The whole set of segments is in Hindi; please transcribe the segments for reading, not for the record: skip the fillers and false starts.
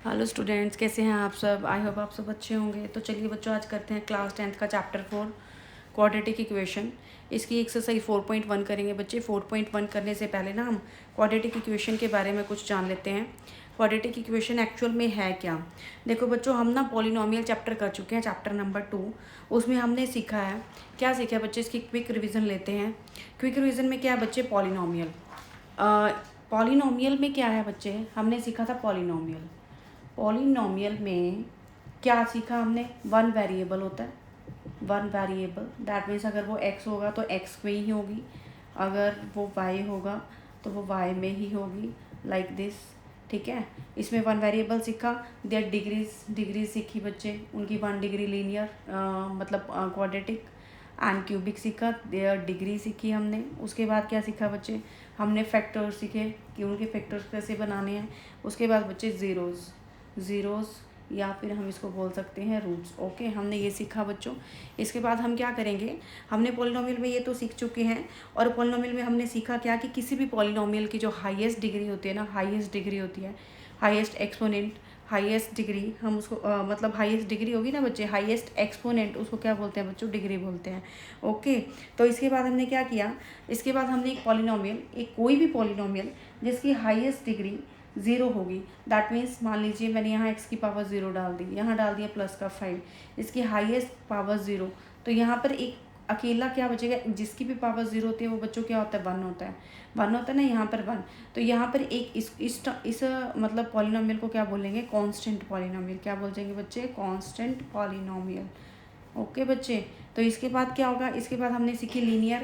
हेलो स्टूडेंट्स, कैसे हैं आप सब। आई होप आप सब अच्छे होंगे। तो चलिए बच्चों, आज करते हैं क्लास 10th का चैप्टर 4 क्वाड्रेटिक इक्वेशन। इसकी एक्सरसाइज 4.1 करेंगे बच्चे। 4.1 करने से पहले ना हम क्वाड्रेटिक इक्वेशन के बारे में कुछ जान लेते हैं। क्वाड्रेटिक इक्वेशन एक्चुअल में है क्या। देखो बच्चों, हम ना पॉलिनोमियल चैप्टर कर चुके हैं, चैप्टर नंबर 2। उसमें हमने सीखा है, क्या सीखा है बच्चे, इसकी क्विक रिविज़न लेते हैं। क्विक रिविज़न में क्या है बच्चे, पॉलिनोमियल। पॉलिनोमियल में क्या है बच्चे, हमने सीखा था पॉलिनोमियल। पॉलिनोमियल में क्या सीखा हमने, वन वेरिएबल होता है। वन वेरिएबल दैट मीन्स अगर वो x होगा तो x में ही होगी, अगर वो y होगा तो वो y में ही होगी, लाइक दिस। ठीक है, इसमें वन वेरिएबल सीखा। देयर डिग्रीज सीखी बच्चे, उनकी 1 डिग्री लीनियर मतलब क्वाड्रेटिक एंड क्यूबिक सीखा। देयर डिग्री सीखी हमने। उसके बाद क्या सीखा बच्चे, हमने फैक्टर्स सीखे कि उनके फैक्टर्स कैसे बनाने हैं। उसके बाद बच्चे ज़ीरोज़ या फिर हम इसको बोल सकते हैं रूट्स। ओके, हमने ये सीखा बच्चों। इसके बाद हम क्या करेंगे, हमने पॉलिनोमियल में ये तो सीख चुके हैं। और पॉलिनोमियल में हमने सीखा क्या कि किसी भी पॉलिनोमियल की जो हाईएस्ट डिग्री होती है ना, हाईएस्ट डिग्री होती है, हाईएस्ट एक्सपोनेंट, हाईएस्ट डिग्री हम उसको मतलब हाईएस्ट डिग्री होगी ना बच्चे, हाईएस्ट एक्सपोनेंट उसको क्या बोलते हैं बच्चों, डिग्री बोलते हैं। ओके, तो इसके बाद हमने क्या किया, इसके बाद हमने एक पॉलिनोमियल, एक कोई भी पॉलिनोमियल जिसकी हाईएस्ट डिग्री 0 होगी, दैट मीन्स मान लीजिए मैंने यहाँ x की पावर 0 डाल दी, यहाँ डाल दिया +5, इसकी हाईएस्ट पावर 0, तो यहाँ पर एक अकेला क्या बचेगा, जिसकी भी पावर 0 होती है वो बच्चों क्या होता है, 1 होता है। 1 होता है ना, यहाँ पर 1। तो यहाँ पर एक इस मतलब पॉलिनोमियल को क्या बोलेंगे, कांस्टेंट पॉलिनोमियल। क्या बोल जाएंगे बच्चे, कांस्टेंट पॉलिनोमियल। ओके बच्चे, तो इसके बाद क्या होगा, इसके बाद हमने सीखी लीनियर,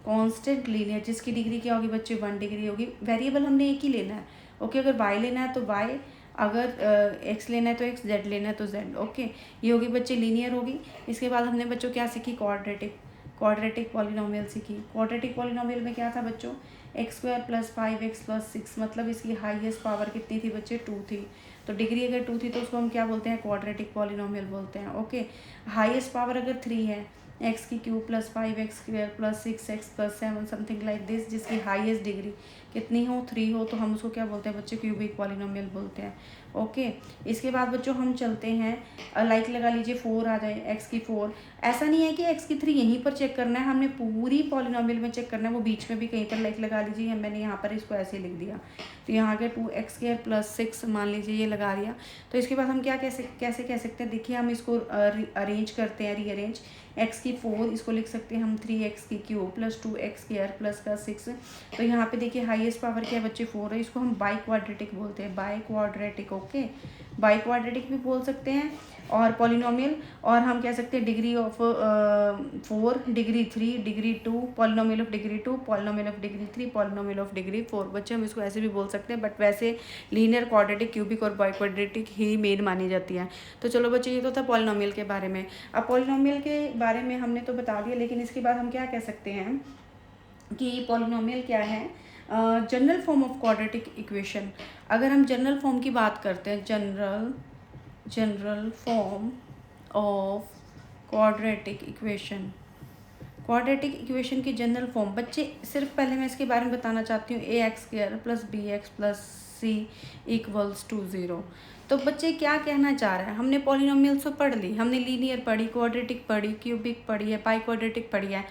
कांस्टेंट लीनियर जिसकी डिग्री क्या होगी बच्चे, 1 डिग्री होगी। वेरिएबल हमने एक ही लेना है। ओके, अगर y लेना है तो y, अगर x लेना है तो x, z लेना है तो z। ओके, ये होगी बच्चे लीनियर होगी। इसके बाद हमने बच्चों क्या सीखी, क्वाड्रेटिक पॉलिनोमियल सीखी। क्वाड्रेटिक पॉलिनोमियल में क्या था बच्चों, x² + 5x + 6, मतलब इसकी हाईएस्ट पावर कितनी थी बच्चे, 2 थी। तो डिग्री अगर 2 थी तो उसको हम क्या बोलते हैं, क्वाड्रेटिक पॉलिनोमियल बोलते हैं। ओके, हाईएस्ट पावर अगर 3 है, x³ + 5x² + 6x + 7 something like this, जिसकी हाईएस्ट डिग्री कितनी हो, 3 हो, तो हम उसको क्या बोलते हैं बच्चे, क्यूबिक पॉलिनोमियल बोलते हैं। ओके, इसके बाद बच्चों हम चलते हैं, लाइक लगा लीजिए 4 आ जाए, x की 4। ऐसा नहीं है कि x की 3 यहीं पर चेक करना है, हमने पूरी पॉलिनोमियल में चेक करना है, वो बीच में भी कहीं पर लाइक लगा लीजिए। मैंने यहाँ पर इसको ऐसे लिख दिया, तो यहाँ के 2x² + 6 मान लीजिए ये लगा दिया। तो इसके बाद हम क्या कैसे कह सकते हैं, देखिए हम इसको अरेंज करते हैं, रीअरेंज। x की 4 इसको लिख सकते हैं हम 3x³ + 2x² + 6। तो यहाँ पे देखिए हाईएस्ट पावर क्या है बच्चे, 4 है। इसको हम बाई क्वाड्रेटिक बोलते हैं, by quadratic. Okay, by quadratic भी बोल सकते हैं। और पॉलिनोमियल, और हम कह सकते हैं degree of 4, degree 3, degree 2, polynomial of degree 2, polynomial of degree 3, polynomial of degree 4। बच्चे हम इसको ऐसे भी बोल सकते हैं, बट वैसे लीनियर, क्वाड्रेटिक, क्यूबिक और बाई क्वाड्रेटिक ही मेन मानी जाती है। तो चलो बच्चे, ये तो था पॉलिनोमियल के बारे में। अब पॉलिनोमियल के बारे में हमने तो बता दिया, लेकिन इसके बाद हम क्या कह सकते हैं कि पॉलिनोमियल क्या है, general form of quadratic equation. अगर हम जनरल फॉर्म की बात करते हैं, general form of quadratic equation, quadratic equation की जनरल फॉर्म बच्चे, सिर्फ पहले मैं इसके बारे में बताना चाहती हूँ, ax² + bx + c = 0। तो बच्चे क्या कहना चाह रहा है, हमने पॉलिनोमियल्स तो पढ़ ली, हमने लीनियर पढ़ी, क्वाड्रेटिक पढ़ी, क्यूबिक पढ़ी है, पाई क्वाड्रेटिक पढ़ी है।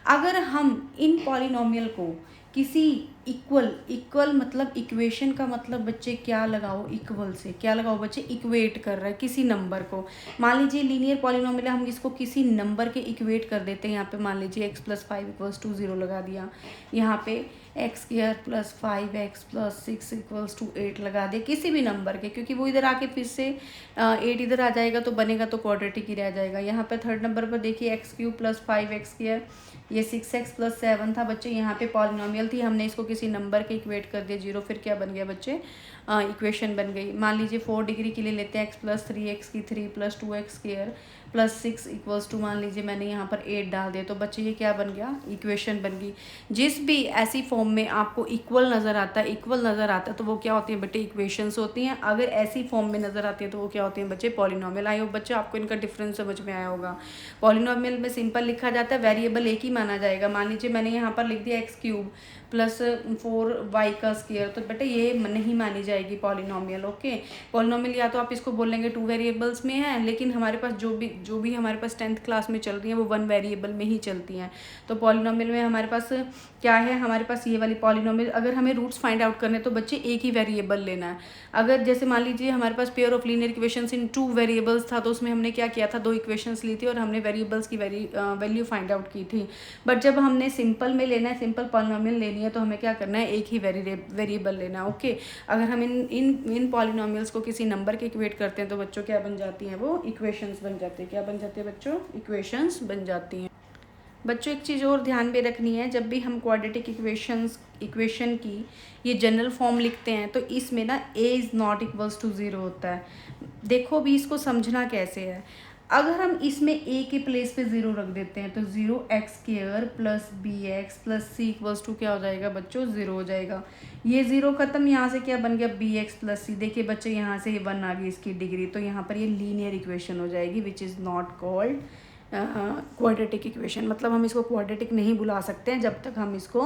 अगर हम इन पॉलिनोमियल को किसी इक्वल मतलब इक्वेशन का मतलब बच्चे क्या लगाओ, इक्वल से क्या लगाओ बच्चे, इक्वेट कर रहा है किसी नंबर को। मान लीजिए लीनियर पॉलिनोमियल हम इसको किसी नंबर के इक्वेट कर देते हैं। यहाँ पे मान लीजिए x + 5 = 0 लगा दिया, यहाँ पे x² + 5x + 6 = 8 लगा दिया, किसी भी नंबर के, क्योंकि वो इधर आके फिर से 8 इधर आ जाएगा तो बनेगा तो क्वाड्रेटिक ही रह जाएगा। यहाँ पे थर्ड नंबर पर देखिए x³ + 5x², ये 6x + 7 था बच्चे, यहाँ पे पॉलिनोमियल थी, हमने इसको किसी नंबर के इक्वेट कर दिया 0, फिर क्या बन गया बच्चे, इक्वेशन बन गई। मान लीजिए 4 डिग्री के लिए लेते हैं, x + 3x³ + 2x² + 6 = मान लीजिए मैंने यहाँ पर 8 डाल दिया, तो बच्चे ये क्या बन गया, इक्वेशन बन गई। जिस भी ऐसी फॉर्म में आपको इक्वल नज़र आता है तो वो क्या होती है बेटे, इक्वेशंस होती हैं। अगर ऐसी फॉर्म में नज़र आती है तो वो क्या होती हैं बच्चे, पॉलिनोमियल। आई होप बच्चे आपको इनका डिफरेंस समझ में आया होगा। पॉलिनोमियल में सिंपल लिखा जाता है, वेरिएबल एक ही माना जाएगा। मान लीजिए मैंने यहाँ पर लिख दिया एक्स क्यूब प्लस 4y का स्क्वायर, तो बेटा ये नहीं मानी जाएगी पॉलिनोमियल। ओके, पॉलिनोमियल या तो आप इसको बोल लेंगे 2 वेरिएबल्स में है, लेकिन हमारे पास जो भी हमारे पास 10th क्लास में चल रही हैं वो 1 वेरिएबल में ही चलती हैं। तो पॉलिनोमियल में हमारे पास क्या है, हमारे पास ये वाली पॉलिनोमियल अगर हमें रूट्स फाइंड आउट करने तो बच्चे एक ही वेरिएबल लेना है। अगर जैसे मान लीजिए हमारे पास pair of linear equations in 2 variables था, तो उसमें हमने क्या किया था, 2 इक्वेशंस ली थी और हमने वेरिएबल्स की वैल्यू फाइंड आउट की थी। बट जब हमने सिंपल में लेना है, सिंपल पॉलिनोमियल लेनी है, तो हमें क्या करना है, एक ही वेरिएबल लेना है। ओके, अगर हम इन पॉलिनोमियल्स को किसी नंबर के इक्वेट करते हैं तो बच्चों क्या बन जाती हैं, वो इक्वेशंस बन जाती है। क्या बन जाती है बच्चों, इक्वेशंस बन जाती हैं। बच्चों एक चीज़ और ध्यान में रखनी है, जब भी हम क्वाड्रेटिक इक्वेशन की ये जनरल फॉर्म लिखते हैं तो इसमें ना a is not equals to 0 होता है। देखो भी इसको समझना कैसे है। अगर हम इसमें a के प्लेस पे 0 रख देते हैं तो 0x² plus bx plus c equals to क्या हो जाएगा बच्चों, 0 हो जाएगा। ये 0 खत्म, यहाँ से क्या बन गया, bx प्लस c। देखिए बच्चे यहाँ से 1 आ गई इसकी डिग्री, तो यहाँ पर ये लीनियर इक्वेशन हो जाएगी which is not called quadratic equation. मतलब हम इसको क्वाड्रेटिक नहीं बुला सकते हैं जब तक हम इसको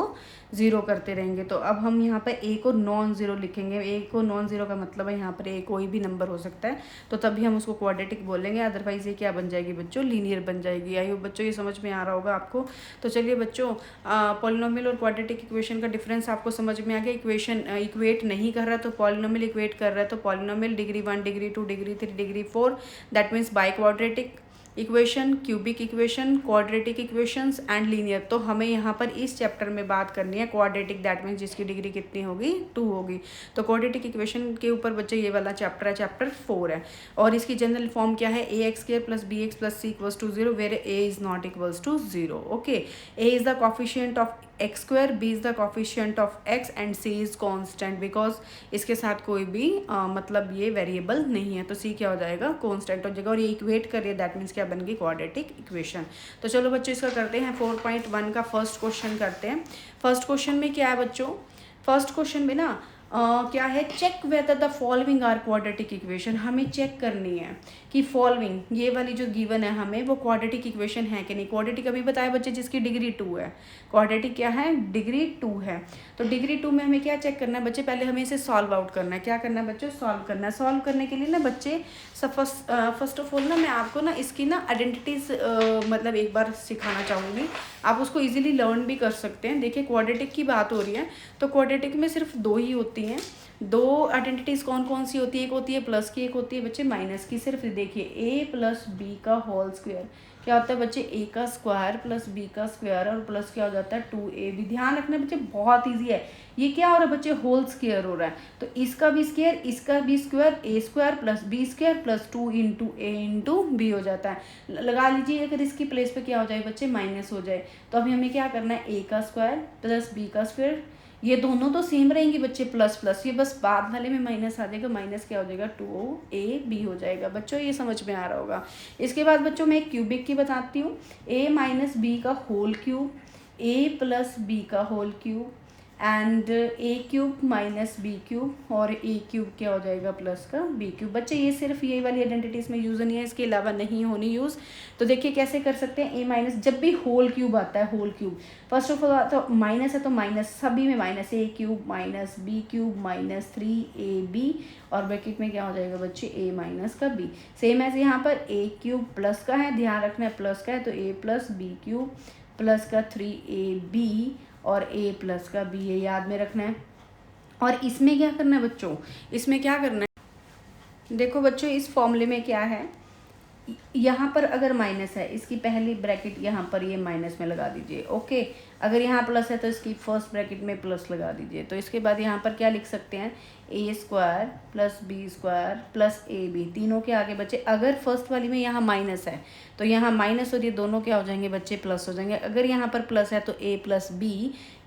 0 करते रहेंगे। तो अब हम यहाँ पर a को नॉन ज़ीरो लिखेंगे। a को नॉन ज़ीरो का मतलब है यहाँ पर a कोई भी नंबर हो सकता है, तो तभी हम उसको क्वाड्रेटिक बोलेंगे। अदरवाइज़ ये क्या बन जाएगी बच्चों, लीनियर बन जाएगी। आई होप बच्चों ये समझ में आ रहा होगा आपको। तो चलिए बच्चों, पॉलिनोमियल और क्वाड्रेटिक इक्वेशन का डिफरेंस आपको समझ में आ गया। इक्वेशन इक्वेट नहीं कर रहा तो पॉलिनोमियल इक्वेट कर रहा है, तो polynomial degree 1, degree 2, degree 3, degree 4, that means by quadratic equation, cubic equation, quadratic equations and linear. तो हमें यहाँ पर इस चैप्टर में बात करनी है क्वाड्रेटिक, दैट मीन्स जिसकी डिग्री कितनी होगी, 2 होगी। तो क्वाड्रेटिक इक्वेशन के ऊपर बच्चे ये वाला चैप्टर है, चैप्टर 4 है। और इसकी जनरल फॉर्म क्या है, ax² plus bx plus c equals to 0 where a is not equals to 0। Okay, a is the coefficient of x², b is the coefficient of x and c is constant, because इसके साथ कोई भी मतलब ये वेरिएबल नहीं है, तो c क्या हो जाएगा, कॉन्स्टेंट हो जाएगा। और ये इक्वेट करिए, दैट मीन्स क्या बन गई, क्वाड्रेटिक इक्वेशन। तो चलो बच्चों इसका करते हैं 4.1 का फर्स्ट क्वेश्चन करते हैं। फर्स्ट क्वेश्चन में क्या है बच्चों, फर्स्ट क्वेश्चन में ना क्या है, check whether the following are quadratic equation. हमें चेक करनी है कि फॉलोइंग ये वाली जो गिवन है हमें वो क्वाड्रेटिक इक्वेशन है कि नहीं। क्वाड्रेटिक अभी बताया बच्चे जिसकी डिग्री 2 है, क्वाड्रेटिक क्या है, डिग्री 2 है। तो डिग्री 2 में हमें क्या चेक करना है बच्चे, पहले हमें इसे सॉल्व आउट करना है। क्या करना है बच्चों, सॉल्व करना है। सॉल्व करने के लिए ना बच्चे फर्स्ट ऑफ ऑल ना मैं आपको ना इसकी ना आइडेंटिटीज मतलब एक बार सिखाना चाहूँगी, आप उसको इजीली लर्न भी कर सकते हैं। देखिए क्वाड्रेटिक की बात हो रही है, तो क्वाड्रेटिक में सिर्फ 2 ही होती हैं। 2 आइडेंटिटीज़ कौन कौन सी होती है, एक होती है प्लस की, एक होती है बच्चे माइनस की। सिर्फ देखिए a प्लस बी का होल स्क्वायर क्या होता है बच्चे, a का स्क्वायर प्लस b का स्क्वायर और प्लस क्या हो जाता है 2ab। ध्यान रखना बच्चे बहुत ईजी है। ये क्या हो रहा है बच्चे, होल स्क्वायर हो रहा है, तो इसका भी स्क्वायर, इसका भी square, a square plus b square plus 2 into a into b हो जाता है। लगा लीजिए अगर इसकी प्लेस पे क्या हो जाए बच्चे, माइनस हो जाए, तो अभी हमें क्या करना है, a का स्क्वायर प्लस b का स्क्वायर, ये दोनों तो सेम रहेंगी बच्चे, प्लस प्लस, ये बस बाद वाले में माइनस आ जाएगा, माइनस क्या हो जाएगा 2ab हो जाएगा। बच्चों ये समझ में आ रहा होगा। इसके बाद बच्चों मैं एक क्यूबिक की बताती हूँ, a माइनस बी का whole cube, a plus B का whole cube and a cube minus B cube और a क्यूब क्या हो जाएगा प्लस का b क्यूब। बच्चे ये सिर्फ यही वाली आइडेंटिटीज़ में यूज़ नहीं है, इसके अलावा नहीं होनी यूज़। तो देखिए कैसे कर सकते हैं, a माइनस, जब भी होल क्यूब आता है, whole cube first of all तो माइनस है तो माइनस, सभी में minus, a cube minus b cube minus 3ab और ब्रैकेट में क्या हो जाएगा बच्चे, a माइनस का b। सेम ऐसे यहाँ पर a क्यूब प्लस का है, ध्यान रखना है प्लस का है, तो a plus b cube plus का 3ab और a प्लस का b, ये याद में रखना है। और इसमें क्या करना है बच्चों, इसमें क्या करना है, देखो बच्चों इस फॉर्मूले में क्या है, यहाँ पर अगर माइनस है, इसकी पहली ब्रैकेट यहाँ पर ये माइनस में लगा दीजिए। ओके, अगर यहाँ प्लस है तो इसकी फर्स्ट ब्रैकेट में प्लस लगा दीजिए। तो इसके बाद यहाँ पर क्या लिख सकते हैं, a square plus B square plus ab, तीनों के आगे बच्चे, अगर फर्स्ट वाली में यहाँ माइनस है तो यहाँ माइनस और ये दोनों क्या हो जाएंगे बच्चे, प्लस हो जाएंगे। अगर यहाँ पर प्लस है तो a प्लस b,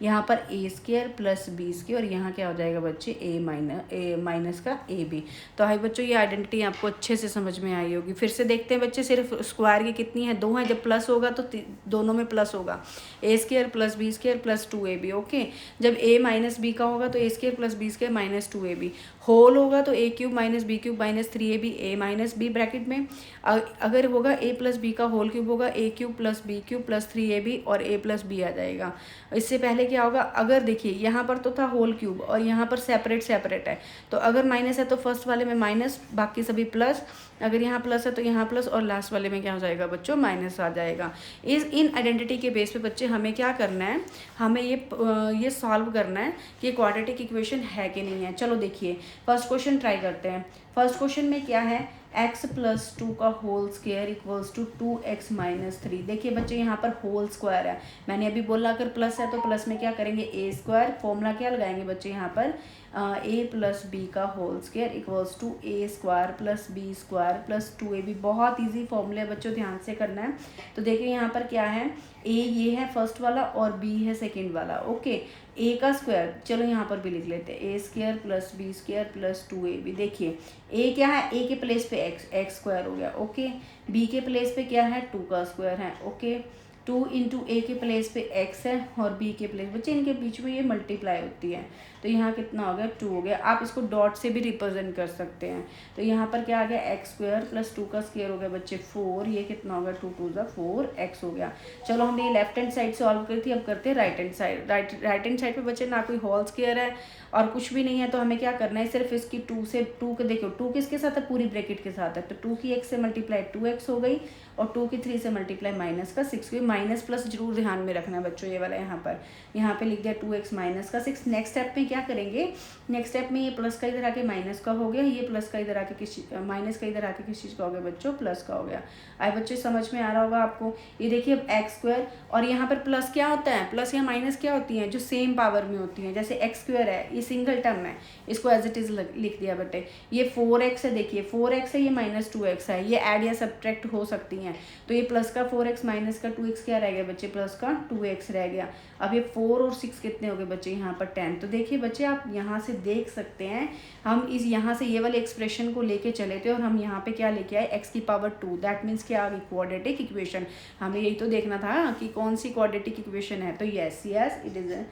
यहाँ पर a square plus b square और यहाँ क्या हो जाएगा बच्चे, a माइनस का ab। तो हाई बच्चों ये आइडेंटिटी आपको अच्छे से समझ में आई होगी। फिर से देखते हैं बच्चे, सिर्फ स्क्वायर की कितनी है, 2 है, जब प्लस होगा तो दोनों में प्लस होगा, a square plus B square plus 2ab। Okay, जब a माइनस बी का होगा तो a square plus B square minus 2ab। Whole होगा तो A cube minus B cube minus 3ab A minus B bracket में, अगर होगा a प्लस बी का होल क्यूब होगा A cube plus B cube plus 3ab और a प्लस बी आ जाएगा। इससे पहले क्या होगा, अगर देखिए यहाँ पर तो था होल क्यूब और यहाँ पर सेपरेट सेपरेट है, तो अगर माइनस है तो फर्स्ट वाले में माइनस, बाकी सभी प्लस, अगर यहाँ प्लस है तो यहाँ प्लस, और लास्ट वाले में क्या हो जाएगा बच्चों, माइनस आ जाएगा। इन आइडेंटिटी के बेस पे बच्चे हमें क्या करना है, हमें ये सॉल्व करना है कि क्वाड्रेटिक इक्वेशन है कि नहीं है। चलो देखिए फर्स्ट क्वेश्चन ट्राई करते हैं। फर्स्ट क्वेश्चन में क्या है, x प्लस 2 का whole square equals to 2x minus 3। देखिए बच्चे यहाँ पर होल स्क्वायर है, मैंने अभी बोला अगर प्लस है तो प्लस में क्या करेंगे, ए स्क्वायर, फॉर्मूला क्या लगाएंगे बच्चे यहाँ पर, a प्लस बी का whole square equals to A square plus B square plus 2ab। बहुत इजी फॉर्मूले है बच्चों, ध्यान से करना है। तो देखिए यहाँ पर क्या है, a ये है फर्स्ट वाला और b है सेकेंड वाला। ओके, a का स्क्वायर, चलो यहाँ पर भी लिख लेते हैं, A square plus B square plus 2ab। देखिए a क्या है, a के प्लेस पे x स्क्वायर हो गया। ओके, b के प्लेस पे क्या है, 2 का स्क्वायर है। ओके, 2 इंटू ए के प्लेस पे x है और b के प्लेस, बच्चे इनके बीच में ये मल्टीप्लाई होती है, तो यहाँ कितना हो गया, 2 हो गया। आप इसको डॉट से भी रिप्रेजेंट कर सकते हैं, तो यहाँ पर क्या आ गया, एक्स स्क्वायर प्लस 2 का स्क्वायर हो गया बच्चे 4, ये कितना हो गया, 2 2 ज़ा 4x हो गया। चलो हमने ये लेफ्ट हैंड साइड सॉल्व करी थी, अब करते हैं right hand side. Right hand side पे बच्चे ना कोई होल स्क्वायर है और कुछ भी नहीं है, तो हमें क्या करना है, सिर्फ इसकी 2 के देखो 2 किसके साथ है, पूरी ब्रैकेट के साथ है, तो 2 की x से मल्टीप्लाई 2x हो गई और 2 की 3 से मल्टीप्लाई माइनस का 6 हुई। माइनस प्लस जरूर ध्यान में रखना है बच्चों, ये वाला यहाँ पे लिख दिया 2x माइनस का 6। नेक्स्ट स्टेप में क्या करेंगे, नेक्स्ट स्टेप में ये प्लस का इधर आके माइनस का हो गया, ये प्लस का इधर आके माइनस का इधर आके किस चीज़ का हो गया बच्चों, प्लस का हो गया। आए बच्चे समझ में आ रहा होगा आपको। ये देखिए अब एक्स स्क्वायर और यहाँ पर प्लस क्या होता है, प्लस या माइनस क्या होती हैं, जो सेम पावर में होती हैं। जैसे एक्स स्क्वायर है, ये सिंगल टर्म है, इसको एज इट इज लिख दिया बेटे। ये 4x है, देखिए 4x है, ये माइनस 2x है, ये ऐड या सब्ट्रैक्ट हो सकती हैं। तो ये प्लस का 4x माइनस का 2x क्या रह गया बच्चे, प्लस का 2x रह गया। अब ये 4 और 6 कितने हो गए बच्चे, यहाँ पर 10। तो देखिए बच्चे आप यहाँ से देख सकते हैं, हम इस यहाँ से ये वाले एक्सप्रेशन को लेके चले थे और हम यहाँ पे क्या लेके आए, x की पावर 2। दैट मीन्स क्या आ गई, क्वाड्रेटिक इक्वेशन। हमें यही तो देखना था कि कौन सी क्वाड्रेटिक इक्वेशन है। तो yes it is a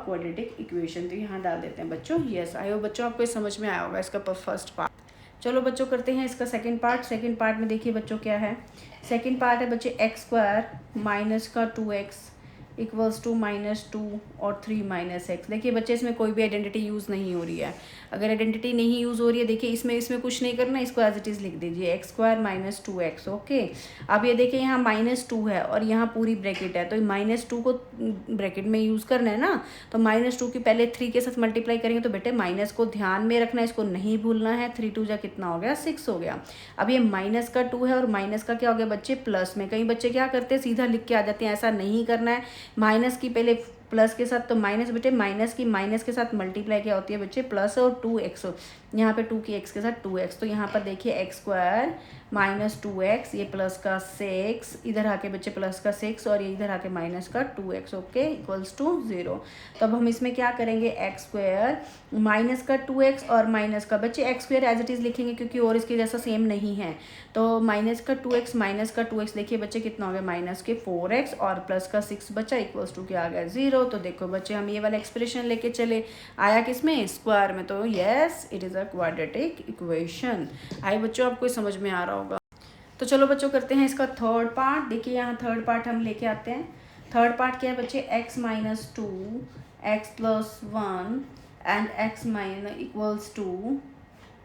quadratic equation. तो यहाँ डाल देते हैं बच्चों यस। आई होप बच्चों आपको समझ में आया होगा इसका फर्स्ट पार्ट। चलो बच्चों करते हैं इसका सेकंड पार्ट। सेकंड पार्ट में देखिए बच्चों क्या है, सेकंड पार्ट है बच्चे एक्स स्क्वायर माइनस का 2x इक्वल्स टू -2 और 3 माइनस एक्स। देखिए बच्चे इसमें कोई भी आइडेंटिटी यूज़ नहीं हो रही है। अगर आइडेंटिटी नहीं यूज़ हो रही है, देखिए इसमें कुछ नहीं करना, इसको एज इट इज़ लिख दीजिए x square minus 2x। Okay, अब ये देखिए यहाँ -2 है और यहाँ पूरी ब्रैकेट है, तो -2 को ब्रैकेट में यूज़ करना है ना, तो -2 की पहले 3 के साथ मल्टीप्लाई करेंगे, तो बेटे माइनस को ध्यान में रखना है, इसको नहीं भूलना है। 3 2 जा कितना हो गया, 6 हो गया। अब ये माइनस का 2 है और माइनस का क्या हो गया बच्चे, प्लस में। कई बच्चे क्या करते हैं, सीधा लिख के आ जाते हैं, ऐसा नहीं करना है। माइनस की पहले प्लस के साथ, तो माइनस बेटे माइनस की माइनस के साथ मल्टीप्लाई क्या होती है बच्चे, प्लस और 2x। यहाँ पे 2 की x के साथ 2x, तो यहाँ पर देखिए एक्स स्क्वायर माइनस 2x, ये प्लस का 6, इधर आके बच्चे प्लस का 6 और ये इधर आके माइनस का 2x। Okay, equals to 0। तो अब हम इसमें क्या करेंगे, एक्स स्क्वायर माइनस का 2x और माइनस का बच्चे x square as it is लिखेंगे क्योंकि और इसके जैसा सेम नहीं है। तो माइनस का 2x माइनस का 2x, देखिए बच्चे कितना हो गया, माइनस के 4x और प्लस का 6 बचा, इक्वल्स टू क्या आ गया, 0। तो देखो बच्चे हम ये वाला एक्सप्रेशन लेके चले, आया किस में, स्क्वायर में। तो yes it is a quadratic equation. आई बच्चों आपको समझ में आ रहा होगा। तो चलो बच्चों करते हैं इसका थर्ड पार्ट। देखिए यहाँ थर्ड पार्ट हम लेके आते हैं। थर्ड पार्ट क्या है बच्चे, x minus 2 x plus 1 and x minus equals to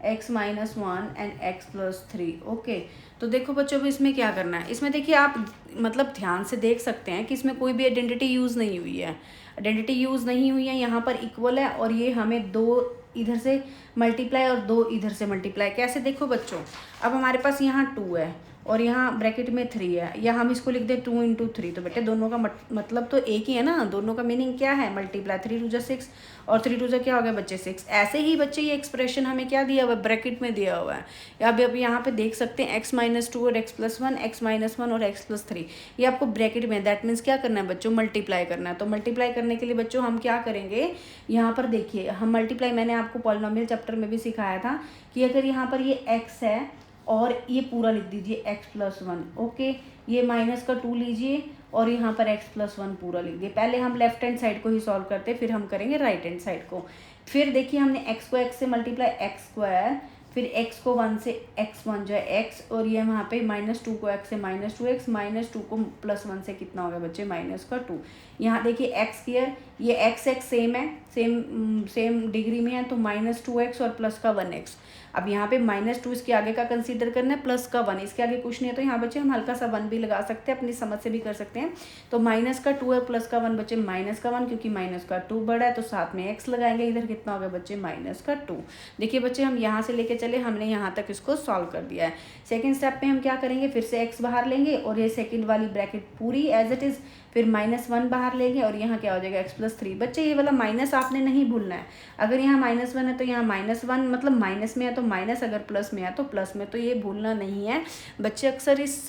x minus 1 and x plus 3। Okay, तो देखो बच्चों भी इसमें क्या करना है, इसमें देखिए आप मतलब ध्यान से देख सकते हैं कि इसमें कोई भी आइडेंटिटी यूज़ नहीं हुई है। आइडेंटिटी यूज़ नहीं हुई है, यहाँ पर इक्वल है और ये हमें 2 इधर से मल्टीप्लाई और 2 इधर से मल्टीप्लाई। कैसे देखो बच्चों, अब हमारे पास यहाँ 2 है और यहाँ ब्रैकेट में 3 है, या हम इसको लिख दें 2 इंटू 3। तो बेटे दोनों का मतलब तो एक ही है ना, दोनों का मीनिंग क्या है, मल्टीप्लाई। 3 2 जा 6 और 3 2 जा क्या हो गया बच्चे 6। ऐसे ही बच्चे ये एक्सप्रेशन हमें क्या दिया हुआ है, ब्रैकेट में दिया हुआ है। या अब यहाँ पे देख सकते हैं x माइनस 2 और x प्लस 1, x माइनस 1 और x प्लस 3, ये आपको ब्रैकेट में। दैट मीन्स क्या करना है बच्चों, मल्टीप्लाई करना है। तो मल्टीप्लाई करने के लिए बच्चों हम क्या करेंगे, यहाँ पर देखिए हम मल्टीप्लाई, मैंने आपको पॉलिनोमियल चैप्टर में भी सिखाया था कि अगर यहाँ पर ये x है और ये पूरा लिख दीजिए x प्लस 1। ओके, ये माइनस का 2 लीजिए और यहाँ पर x प्लस 1 पूरा लिख दिए। पहले हम लेफ्ट हैंड साइड को ही सॉल्व करते हैं, फिर हम करेंगे राइट हैंड साइड को। फिर देखिए हमने x को x से मल्टीप्लाई एक्स स्क्वायर, फिर x को 1 से x1 जो है x, और ये वहाँ पे -2 को x से -2x, -2 को +1 से कितना हो गया बच्चे -2। यहाँ देखिए x स्क्वायर, ये x सेम है, सेम डिग्री में है, तो -2x और प्लस का 1x। अब यहाँ पे -2 इसके आगे का कंसीडर करना है, प्लस का 1 इसके आगे कुछ नहीं है, तो यहाँ बच्चे हम हल्का सा 1 भी लगा सकते हैं, अपनी समझ से भी कर सकते हैं। तो -2 और प्लस का 1 बच्चे -1, क्योंकि -2 बड़ा है तो साथ में x लगाएंगे, इधर कितना हो गया बच्चे -2। देखिए बच्चे हम यहाँ से लेके चले, हमने यहाँ तक इसको सॉल्व कर दिया है। सेकेंड स्टेप में हम क्या करेंगे, फिर से x बाहर लेंगे और ये सेकेंड वाली ब्रैकेट पूरी एज इट इज़, फिर -1 बाहर लेंगे और यहाँ क्या हो जाएगा x+3। बच्चे ये वाला माइनस आपने नहीं भूलना है, अगर यहाँ -1 है तो यहाँ -1, मतलब माइनस में है तो माइनस, अगर प्लस में है तो प्लस में, तो ये भूलना नहीं है। बच्चे अक्सर इस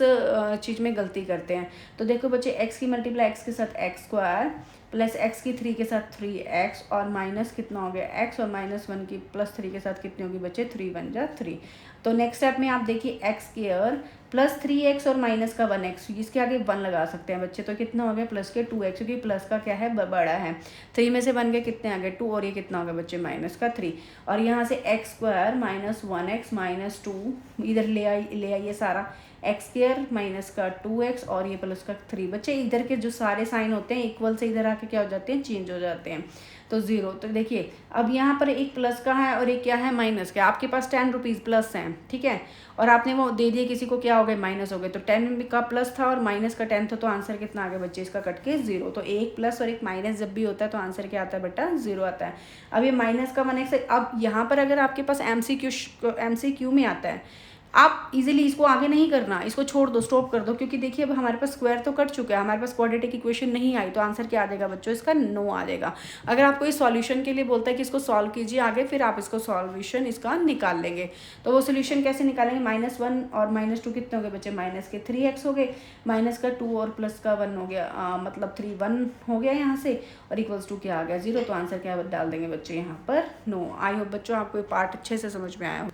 चीज़ में गलती करते हैं। तो देखो बच्चे x की मल्टीप्लाई x के साथ x स्क्वायर, प्लस x की 3 के साथ 3x, और माइनस कितना हो गया x, और -1 की +3 के साथ कितनी होगी बच्चे 3 1 जा 3। तो नेक्स्ट स्टेप में आप देखिए x स्क्वायर प्लस 3x और माइनस का 1x, इसके आगे 1 लगा सकते हैं बच्चे, तो कितना हो गया प्लस के 2x, क्योंकि प्लस का क्या है बड़ा है, 3 में से 1 के कितने आ गए 2, और ये कितना हो गया बच्चे -3। और यहाँ से x स्क्वायर -1x -2 इधर ले आइए सारा, x स्क्वायर माइनस का 2x और ये प्लस का 3। बच्चे इधर के जो सारे साइन होते हैं इक्वल से इधर आके क्या हो जाते हैं, चेंज हो जाते हैं, तो 0। तो देखिए अब यहाँ पर एक प्लस का है और एक क्या है माइनस का, आपके पास 10 रुपीज़ प्लस हैं, ठीक है, और आपने वो दे दिए किसी को, क्या हो गए माइनस हो गए, तो 10 का प्लस था और माइनस का 10 था, तो आंसर कितना आ गया बच्चे इसका कट के 0। तो एक प्लस और एक माइनस जब भी होता है तो आंसर क्या आता है बेटा 0 आता है। अब ये माइनस का 1x, अब यहाँ पर अगर आपके पास MCQ में आता है, आप इजीली इसको आगे नहीं करना, इसको छोड़ दो, स्टॉप कर दो, क्योंकि देखिए अब हमारे पास स्क्वायर तो कट चुका है, हमारे पास क्वाड्रेटिक इक्वेशन नहीं आई, तो आंसर क्या आ जाएगा बच्चों इसका 9 आ जाएगा। अगर आपको इस सॉल्यूशन के लिए बोलता है कि इसको सॉल्व कीजिए आगे, फिर आप इसको सॉल्यूशन इसका निकाल लेंगे। तो वो सोल्यूशन कैसे निकालेंगे, -1 और -2 कितने हो गए बच्चे, -3x हो गए, माइनस का 2 और प्लस का 1 हो गया, मतलब 3 1 हो गया यहाँ से, और इक्वल्स टू क्या आ गया 0। तो आंसर क्या डाल देंगे बच्चे यहाँ पर 9। आई होप बच्चों आपको ये पार्ट अच्छे से समझ में आया हो।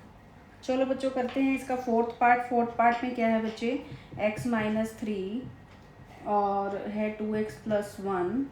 चलो बच्चों करते हैं इसका फोर्थ पार्ट में क्या है बच्चे, x -3 और है 2x + 1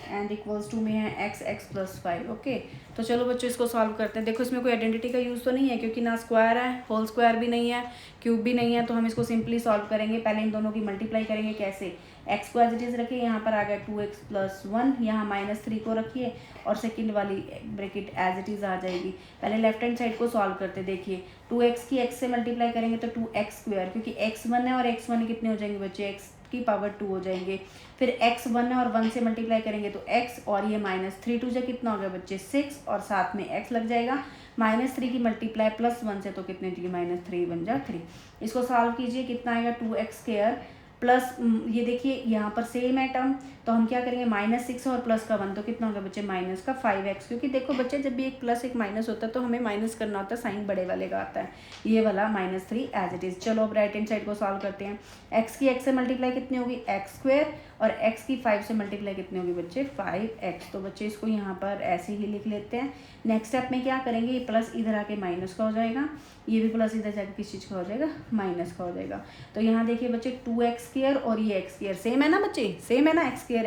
एंड इक्वल्स टू में है x + 5। ओके, तो चलो बच्चों इसको सॉल्व करते हैं। देखो इसमें कोई आइडेंटिटी का यूज़ तो नहीं है, क्योंकि ना स्क्वायर है, होल स्क्वायर भी नहीं है, क्यूब भी नहीं है, तो हम इसको सिंपली सॉल्व करेंगे। पहले इन दोनों की मल्टीप्लाई करेंगे, कैसे, x को एज इट इज़ रखिए, यहाँ पर आ गया 2x + 1, यहाँ -3 को रखिए और सेकंड वाली ब्रैकेट एज इट इज़ आ जाएगी। पहले लेफ्ट हैंड साइड को सॉल्व करते, देखिए 2x की x से मल्टीप्लाई करेंगे तो 2x², क्योंकि x1 है और x1 कितने हो जाएंगे बच्चे, x की पावर 2 हो जाएंगे। फिर x1 है और 1 से मल्टीप्लाई करेंगे तो x, और ये -3 2 कितना हो गया बच्चे 6, और साथ में x लग जाएगा। -3 की मल्टीप्लाई +1 से तो कितने होगी -3 1 जा 3। इसको सॉल्व कीजिए, कितना आएगा 2x² प्लस, ये देखिए यहाँ पर सेम है टर्म, तो हम क्या करेंगे -6 और प्लस का 1, तो कितना होगा बच्चे माइनस का 5x, क्योंकि देखो बच्चे जब भी एक प्लस एक माइनस होता है तो हमें माइनस करना होता है, साइन बड़े वाले का आता है, ये वाला -3 एज इट इज़। चलो अब राइट हैंड साइड को सॉल्व करते हैं। x की x से मल्टीप्लाई कितनी होगी x² और x की 5 से मल्टीप्लाई कितनी होगी बच्चे 5x। तो बच्चे इसको यहाँ पर ऐसे ही लिख लेते हैं। नेक्स्ट स्टेप में क्या करेंगे, ये प्लस इधर आके माइनस का हो जाएगा, ये भी प्लस इधर जाके किस चीज़ का हो जाएगा, माइनस का हो जाएगा। तो यहाँ देखिए बच्चे 2x² और ये x² सेम है ना बच्चे, सेम है ना, x²,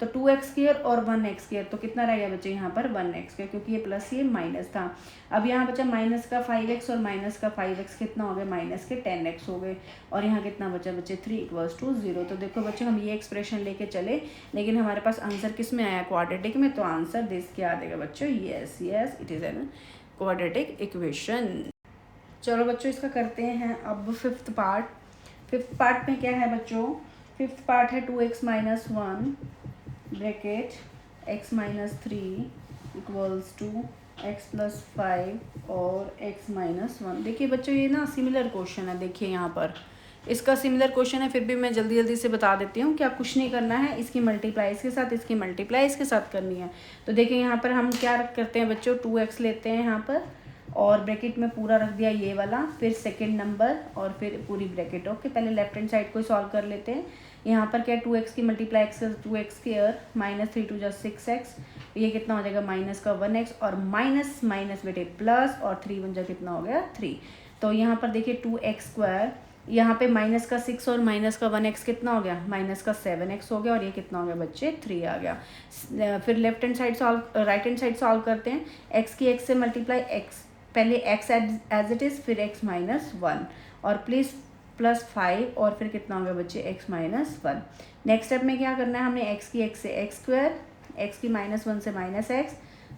तो 2x² और 1x², तो कितना रह गया बच्चे यहाँ पर 1x², क्योंकि ये प्लस ये माइनस था। अब यहाँ बचा माइनस का 5x और माइनस का 5x कितना हो गया, माइनस के 10x हो गए, और यहाँ कितना बचा बच्चे 3 = 0। तो देखो बच्चे हम ये एक्सप्रेशन लेके चले, लेकिन हमारे पास आंसर किस में आया, क्वाड्रेटिक में, तो आंसर दिस क्या आ जाएगा बच्चों, yes it is an quadratic equation. चलो बच्चों इसका करते हैं अब फिफ्थ पार्ट में क्या है बच्चों, फिफ्थ पार्ट है 2x - 1 ब्रैकेट x - 3 = x + 5 और x - 1। देखिए बच्चों ये ना सिमिलर क्वेश्चन है, देखिए यहाँ पर इसका सिमिलर क्वेश्चन है, फिर भी मैं जल्दी जल्दी से बता देती हूँ। क्या कुछ नहीं करना है, इसकी मल्टीप्लाई इसके साथ, इसकी मल्टीप्लाई इसके साथ करनी है। तो देखिए यहाँ पर हम क्या करते हैं बच्चों, 2x लेते हैं यहाँ पर और ब्रैकेट में पूरा रख दिया ये वाला, फिर सेकंड नंबर और फिर पूरी ब्रैकेट। ओके, पहले लेफ्ट हैंड साइड को सॉल्व कर लेते हैं। यहाँ पर क्या 2x की मल्टीप्लाई x 2x² -3 2 = 6x, ये कितना हो जाएगा माइनस का 1x, और माइनस बेटे प्लस, और 3 1 कितना हो गया 3। तो यहाँ पर देखिए 2x² यहाँ पे माइनस का 6 और माइनस का 1x कितना हो गया, माइनस का 7x हो गया, और ये कितना हो गया बच्चे 3 आ गया। फिर left hand side solve, right hand side solve करते हैं। x की x से मल्टीप्लाई, x पहले x एज इट इज़, फिर x माइनस 1 और प्लीज़ प्लस 5 और फिर कितना हो गया बच्चे x माइनस 1। नेक्स्ट स्टेप में क्या करना है, हमने x की x से x स्क्वायर, x की माइनस 1 से माइनस x,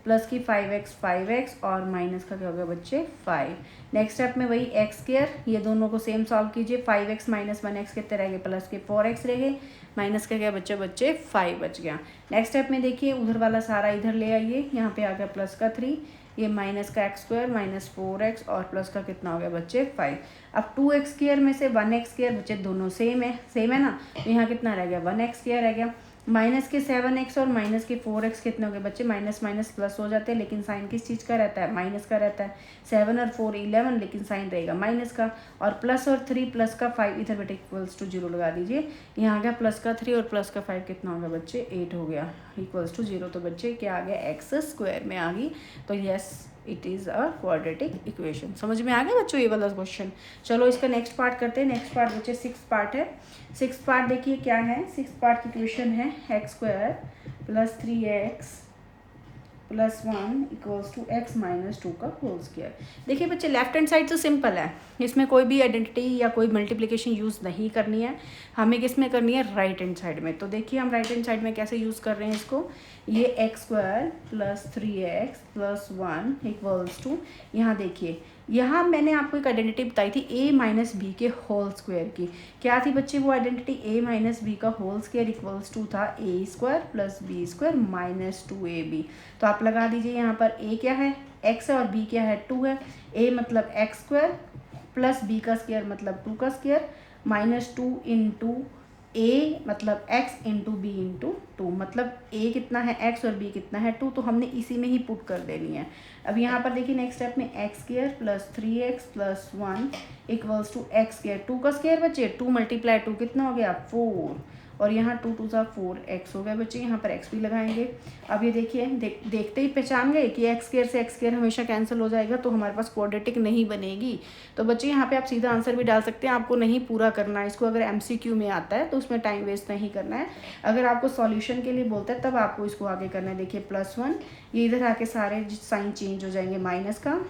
प्लस की 5x और माइनस का क्या हो गया बच्चे 5। नेक्स्ट स्टेप में वही x स्क्वायर, ये दोनों को सेम सॉल्व कीजिए। 5x माइनस 1x कितने रह गए, प्लस के 4x रह गए, माइनस का क्या बच्चे 5 बच गया। नेक्स्ट स्टेप में देखिए उधर वाला सारा इधर ले आइए, यहाँ पे आ गया प्लस का 3, ये माइनस का x स्क्वायर माइनस 4x और प्लस का कितना हो गया बच्चे 5। अब 2x स्क्वायर में से 1x स्क्वायर बच्चे दोनों सेम है ना, तो यहाँ कितना रह गया 1x स्क्वायर रह गया। माइनस के 7x और माइनस के 4x कितने हो गए बच्चे, माइनस माइनस प्लस हो जाते हैं, लेकिन साइन किस चीज़ का रहता है, माइनस का रहता है। 7 और 4 11, लेकिन साइन रहेगा माइनस का। और प्लस और 3 प्लस का 5 इधर बेटे इक्वल्स टू 0 लगा दीजिए। यहाँ आ गया प्लस का 3 और प्लस का 5 कितना हो गया बच्चे 8 हो गया, इक्वल्स टू 0। तो बच्चे क्या आ गया, एक्स स्क्वायर में आ गई। तो yes it is a quadratic equation. समझ में आ गया बच्चों ये वाला क्वेश्चन। चलो इसका नेक्स्ट पार्ट करते हैं। नेक्स्ट पार्ट बच्चे 6th पार्ट है। 6th पार्ट देखिए क्या है, 6th पार्ट की इक्वेशन है x square plus 3x plus 1 equals to x minus 2 का होल स्क्वायर। देखिए बच्चे लेफ्ट हैंड साइड तो सिंपल है, इसमें कोई भी आइडेंटिटी या कोई मल्टीप्लिकेशन यूज़ नहीं करनी है, हमें किस में करनी है, राइट हैंड साइड में। तो देखिए हम राइट हैंड साइड में कैसे यूज़ कर रहे हैं इसको, ये x square plus 3x plus 1 equals to, यहाँ देखिए यहाँ मैंने आपको एक आइडेंटिटी बताई थी a माइनस बी के होल स्क्वायर की। क्या थी बच्चे वो आइडेंटिटी, a माइनस बी का होल स्क्वायर इक्वल्स टू था a square plus B square minus 2ab। तो आप लगा दीजिए यहाँ पर a क्या है x है और b क्या है 2 है। a मतलब x स्क्वायर प्लस b का स्क्वायर मतलब 2 का स्क्वायर माइनस 2 इंटू a मतलब x इंटू बी इंटू 2, मतलब a कितना है x और b कितना है 2, तो हमने इसी में ही पुट कर देनी है। अब यहाँ पर देखिए नेक्स्ट स्टेप में x square plus 3x plus 1 equals to x square, 2 का स्क्वायर बच्चे 2 मल्टीप्लाई 2 कितना हो गया 4, और यहाँ 2 2 सा 4x हो गया बच्चे, यहाँ पर x भी लगाएंगे। अब ये देखिए देखते ही पहचान गए कि एक्स स्क्वायर से एक्स स्क्वायर हमेशा कैंसिल हो जाएगा, तो हमारे पास क्वाड्रेटिक नहीं बनेगी। तो बच्चे यहाँ पे आप सीधा आंसर भी डाल सकते हैं, आपको नहीं पूरा करना है इसको। अगर MCQ में आता है तो उसमें टाइम वेस्ट नहीं करना है, अगर आपको सॉल्यूशन के लिए बोलता है तब आपको इसको आगे करना है। देखिए प्लस 1, ये इधर आके सारे साइन चेंज हो जाएंगे, माइनस का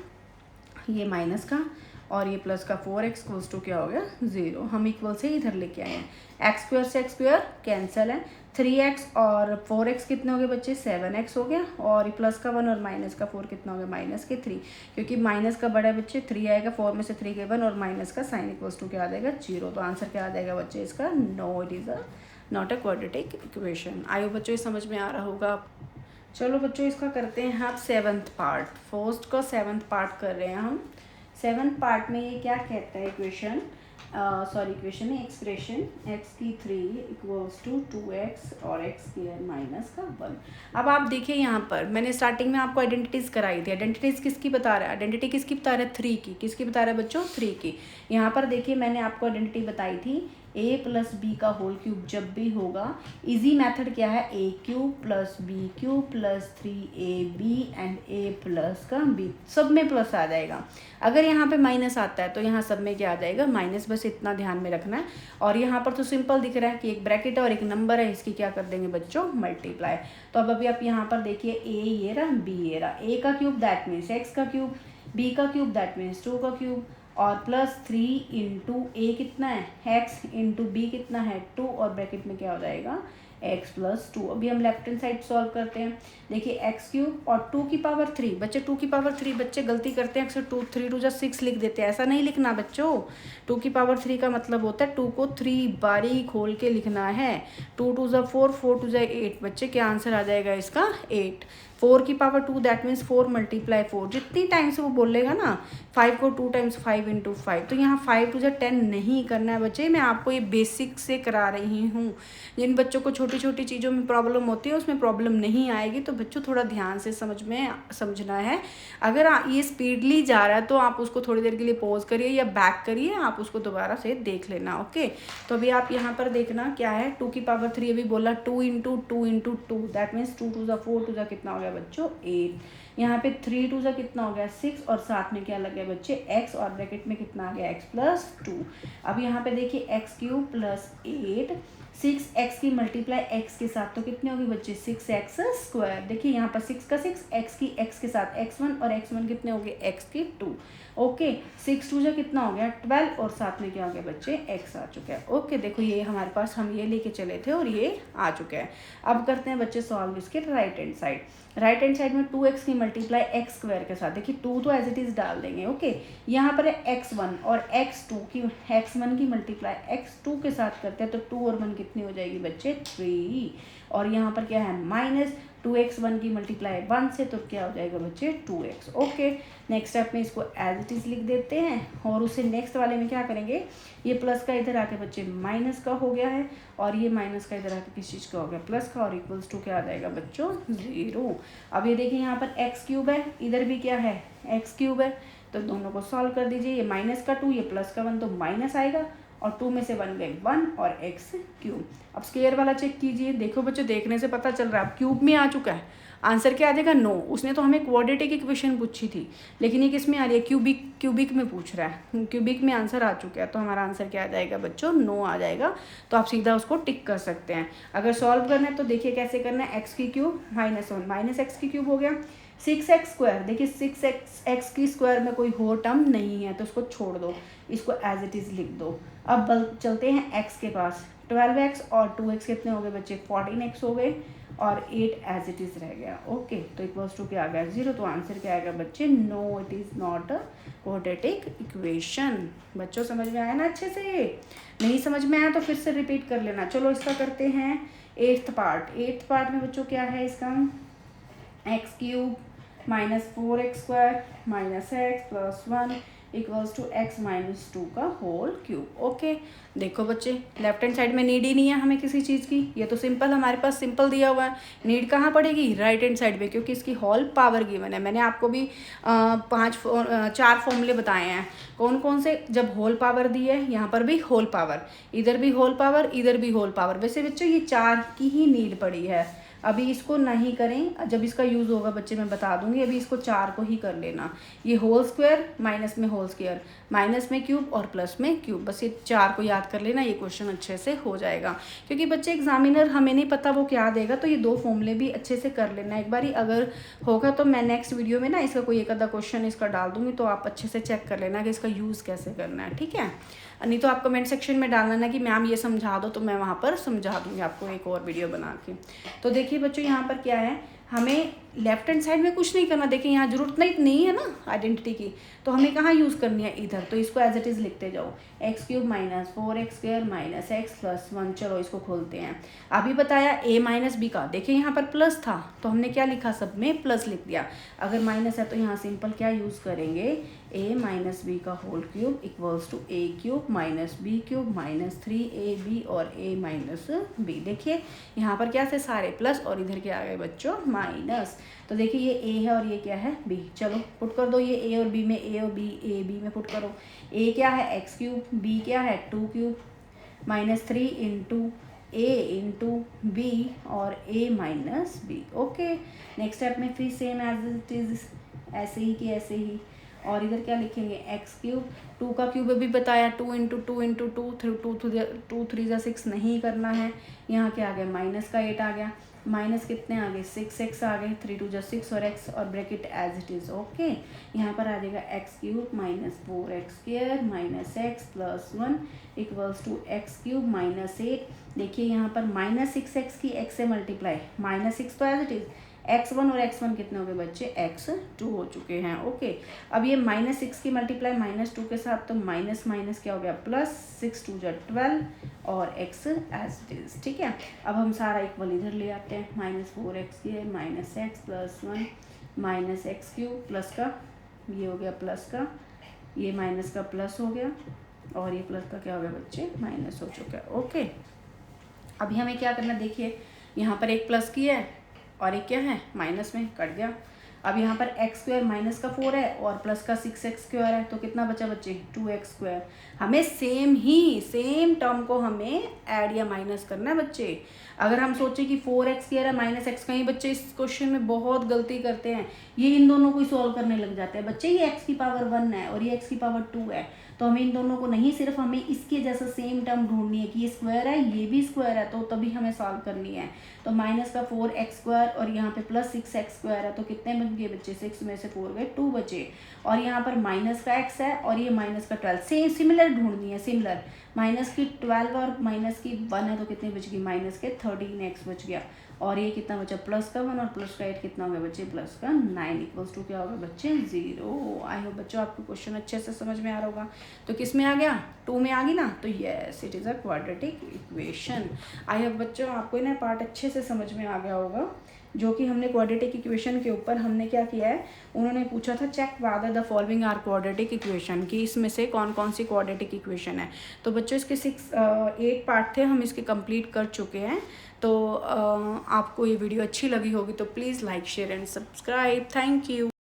ये माइनस का और ये प्लस का 4x इक्वल्स टू क्या हो गया 0। हम इक्वल से इधर लेके आए हैं, एक्स स्क्वायर से एक्स स्क्वायर कैंसिल है, 3x और 4x कितने हो गए बच्चे 7x हो गया, और प्लस का 1 और माइनस का 4 कितना हो गया माइनस के 3, क्योंकि माइनस का बड़ा बच्चे 3 आएगा, 4 में से 3 के 1 और माइनस का साइन इक्वल्स टू क्या आ जाएगा 0। तो आंसर क्या आ जाएगा बच्चे इसका, no it is not a quadratic equation. आयो बच्चों ये समझ में आ रहा होगा। चलो बच्चों इसका करते हैं आप 7th पार्ट, फर्स्ट का 7th पार्ट कर रहे हैं हम। 7th पार्ट में ये क्या कहता है इक्वेशन, इक्वेशन है एक्सप्रेशन x की 3 इक्वल्स टू 2x और x स्क्वायर माइनस का 1। अब आप देखिए यहाँ पर मैंने स्टार्टिंग में आपको आइडेंटिटीज़ कराई थी, आइडेंटिटीज़ किसकी बता रहा है, आइडेंटिटी किसकी बता रहा है 3 की, किसकी बता रहा है बच्चों 3 की। यहाँ पर देखिए मैंने आपको आइडेंटिटी बताई थी a प्लस बी का होल क्यूब जब भी होगा, इजी मेथड क्या है a cube plus B cube plus 3ab and a plus का b, सब में प्लस आ जाएगा। अगर यहाँ पे माइनस आता है तो यहाँ सब में क्या आ जाएगा माइनस, बस इतना ध्यान में रखना है। और यहाँ पर तो सिंपल दिख रहा है कि एक ब्रैकेट है और एक नंबर है, इसकी क्या कर देंगे बच्चों मल्टीप्लाई। तो अब अभी आप यहाँ पर देखिए a ये रहा b ये रहा, a का क्यूब दैट मीन्स x का क्यूब, b का क्यूब दैट मीन्स 2 का क्यूब, और प्लस 3 इंटू ए कितना है x इंटू बी कितना है 2, और ब्रैकेट में क्या हो जाएगा x प्लस 2। अभी हम लेफ्ट हैंड साइड सॉल्व करते हैं। देखिए x क्यूब और 2 की पावर 3, बच्चे 2 की पावर 3 बच्चे गलती करते हैं अक्सर 2 3 2 6 लिख देते हैं, ऐसा नहीं लिखना बच्चों। 2 की पावर 3 का मतलब होता है 2 को 3 बारी खोल के लिखना है। 2 2 4 4 2 8, बच्चे क्या आंसर आ जाएगा इसका 8। 4 की पावर 2 दैट मीन्स 4 मल्टीप्लाई 4, जितनी टाइम से वो बोलेगा ना 5 को 2 टाइम्स 5 इंटू 5, तो यहाँ 5 2 10 नहीं करना है बच्चे। मैं आपको ये बेसिक से करा रही हूँ, जिन बच्चों को छोटी छोटी चीज़ों में प्रॉब्लम होती है उसमें प्रॉब्लम नहीं आएगी, तो बच्चों थोड़ा ध्यान से समझना है। अगर ये स्पीडली जा रहा है तो आप उसको थोड़ी देर के लिए पॉज करिए या बैक करिए, आप उसको दोबारा से देख लेना। ओके, तो अभी आप यहाँ पर देखना क्या है, 2 की पावर 3 अभी बोला 2 इंटू 2 इंटू 2 दैट मीन्स 2 2 4 2 कितना हो गया बच्चों 8। यहाँ पे 3 2 कितना हो गया 6 और साथ में क्या लग गया बच्चे x और ब्रैकेट में कितना आ गया x+2। अब यहाँ पे देखिए x³ + 8 6x की मल्टीप्लाई x के साथ तो कितनी होगी बच्चे 6x²। देखिए यहाँ पर 6 का 6 x की x के साथ x1 और x1 कितने हो गए x²। ओके 6 2 कितना हो गया 12 और साथ में क्या हो गया बच्चे x आ चुका है। ओके देखो ये हमारे पास हम ये लेके चले थे और ये आ चुका है। अब करते हैं बच्चे सॉल्व इसके right hand side. Right hand side में 2x की मल्टीप्लाई x² के साथ देखिए 2 तो एज इट इज़ डाल देंगे। ओके यहाँ पर है x1 और x1 की मल्टीप्लाई x2 के साथ करते हैं तो 2 और 1 कितनी हो जाएगी बच्चे 3 और यहाँ पर क्या है माइनस 2x1 की मल्टीप्लाई 1 से तो क्या हो जाएगा बच्चे 2x। ओके नेक्स्ट स्टेप में इसको एज इट इज़ लिख देते हैं और उसे नेक्स्ट वाले में क्या करेंगे ये प्लस का इधर आके बच्चे माइनस का हो गया है और ये माइनस का इधर आके किस चीज़ का हो गया प्लस का और इक्वल्स टू क्या आ जाएगा बच्चों 0। अब ये देखिए यहाँ पर x³ है इधर भी क्या है x³ है तो दोनों को सॉल्व कर दीजिए। ये माइनस का 2 ये प्लस का 1 तो माइनस आएगा और 2 में से 1 गए 1 और x³। अब स्क्वायर वाला चेक कीजिए। देखो बच्चों देखने से पता चल रहा है अब क्यूब में आ चुका है आंसर क्या आ जाएगा 9। उसने तो हमें क्वाड्रेटिक इक्वेशन पूछी थी लेकिन ये किस में आ रही है क्यूबिक में पूछ रहा है। क्यूबिक में आंसर आ चुका है तो हमारा आंसर क्या आ जाएगा बच्चों 9 आ जाएगा। तो आप सीधा उसको टिक कर सकते हैं। अगर सॉल्व करना है तो देखिए कैसे करना है x³ -1 माइनस x³ हो गया 6x² देखिए 6x² में कोई हो टर्म नहीं है तो उसको छोड़ दो इसको एज इट इज़ लिख दो। अब चलते हैं x के पास 12x और 2x कितने हो गए बच्चे 14x हो गए और 8 एज इट इज़ रह गया। ओके तो इक्वल्स टू क्या आ गया 0 तो आंसर क्या आएगा बच्चे no it is not a quadratic equation. बच्चों समझ में आया ना अच्छे से। नहीं समझ में आया तो फिर से रिपीट कर लेना। चलो इसका करते हैं 8th पार्ट में बच्चों क्या है इसका x³ -4x² -x + 1 equals to x - 2 का होल क्यूब। ओके देखो बच्चे लेफ्ट हैंड साइड में नीड ही नहीं है हमें किसी चीज़ की। ये तो सिंपल हमारे पास सिंपल दिया हुआ है। नीड कहाँ पड़ेगी राइट हैंड साइड में क्योंकि इसकी होल पावर गिवन है। मैंने आपको भी 4 फॉर्मूले बताए हैं कौन कौन से। जब होल पावर दी है यहाँ पर भी होल पावर इधर भी होल पावर इधर भी होल पावर। वैसे बच्चों ये 4 की ही नीड पड़ी है। अभी इसको नहीं करें जब इसका यूज़ होगा बच्चे मैं बता दूंगी। अभी इसको 4 को ही कर लेना। ये होल स्क्वायर माइनस में होल स्क्वायर माइनस में क्यूब और प्लस में क्यूब बस ये 4 को याद कर लेना। ये क्वेश्चन अच्छे से हो जाएगा क्योंकि बच्चे एग्जामिनर हमें नहीं पता वो क्या देगा तो ये 2 फॉर्मूले भी अच्छे से कर लेना एक बारी। अगर होगा तो मैं नेक्स्ट वीडियो में ना इसका कोई एक आधा क्वेश्चन इसका डाल दूंगी तो आप अच्छे से चेक कर लेना कि इसका यूज़ कैसे करना है। ठीक है नहीं तो आप कमेंट सेक्शन में डालना ना कि मैम ये समझा दो तो मैं वहाँ पर समझा दूँगी आपको एक और वीडियो बना के। तो देखिए बच्चों यहाँ पर क्या है हमें लेफ्ट हैंड साइड में कुछ नहीं करना। देखिए यहाँ जरूरत नहीं है ना आइडेंटिटी की तो हमें कहाँ यूज़ करनी है इधर। तो इसको एज इट इज़ लिखते जाओ x³ -4x² -x + 1। चलो इसको खोलते हैं। अभी बताया a - b का देखिए यहाँ पर प्लस था तो हमने क्या लिखा सब में प्लस लिख दिया। अगर माइनस है तो यहाँ सिंपल क्या यूज़ करेंगे a - b का whole cube equals to a³ - b³ -3ab और a - b। देखिए यहाँ पर क्या से सारे प्लस और इधर क्या आ गए बच्चों माइनस। तो देखिए ये a है और ये क्या है b। चलो पुट कर दो ये a और b में a और b में पुट करो। a क्या है x³ b क्या है 2³ -3 इंटू a इंटू b और a - b। Okay next step में फिर सेम एज इट इज़ ऐसे ही कि ऐसे ही और इधर क्या लिखेंगे x³ 2 का क्यूब भी बताया 2 इंटू 2 इंटू 2 3 6 नहीं करना है। यहाँ क्या आ गया माइनस का 8 आ गया माइनस कितने आ गए 6x आ गए 3 2 6 और x और bracket as it is. Okay यहाँ पर आ जाएगा x³ -4x² -x + 1 equals to x³ -8। देखिए यहाँ पर -6x की x से मल्टीप्लाई -6 तो एज इट इज़ x1 और x1 कितने हो गए बच्चे x2 हो चुके हैं। ओके अब ये -6 की मल्टीप्लाई -2 के साथ तो माइनस माइनस क्या हो गया प्लस 6 2 12 और x एज इट इज़। ठीक है अब हम सारा इक्वल इधर ले आते हैं -4x² -x + 1 -x³ प्लस का ये हो गया प्लस का ये माइनस का प्लस हो गया और ये प्लस का क्या हो गया बच्चे माइनस हो चुका है। ओके अभी हमें क्या करना देखिए यहाँ पर एक प्लस की है और एक क्या है माइनस में कट गया। अब यहाँ पर एक्स स्क्वायर माइनस का 4 है और प्लस का 6x स्क्वायर है, तो कितना बचा बच्चे 2x स्क्वायर। हमें सेम टर्म को हमें ऐड या माइनस करना है बच्चे। अगर हम सोचें कि 4x स्क्वायर है माइनस एक्स, कहीं बच्चे इस क्वेश्चन में बहुत गलती करते हैं, ये इन दोनों को ही सॉल्व करने लग जाते हैं बच्चे। ये x की पावर 1 है और ये x की पावर 2 है, तो हमें इन दोनों को नहीं, सिर्फ हमें इसके जैसा सेम टर्म ढूंढनी है कि ये स्क्वायर है ये भी स्क्वायर है, तो तभी हमें सॉल्व करनी है। तो माइनस का 4x स्क्वायर और यहाँ पे प्लस 6x स्क्वायर है, तो कितने बन गए बच्चे 6 में से 4 गए 2 बचे। और यहाँ पर माइनस का x है और ये माइनस का 12, सेम सिमिलर ढूंढनी है, सिमिलर। माइनस की 12 और माइनस की 1 है, तो कितने बच गई माइनस के 13x बच गया। और ये कितना बचा प्लस का 1 और प्लस का 8 कितना हो गया बच्चे प्लस का 9 इक्वल्स टू क्या होगा बच्चे 0। आई होप बच्चों आपको क्वेश्चन अच्छे से समझ में आ रहा होगा। तो किस में आ गया 2 में आ गई ना, तो yes it is a quadratic equation. I hope बच्चों आपको ना पार्ट अच्छे से समझ में आ गया होगा, जो कि हमने क्वाड्रेटिक इक्वेशन के ऊपर हमने क्या किया है, उन्होंने पूछा था check whether the following are quadratic equation, कि इसमें से कौन कौन सी क्वाड्रेटिक इक्वेशन है। तो बच्चों इसके 8 पार्ट थे, हम इसके कंप्लीट कर चुके हैं। तो आपको ये वीडियो अच्छी लगी होगी तो please like share and subscribe. Thank you.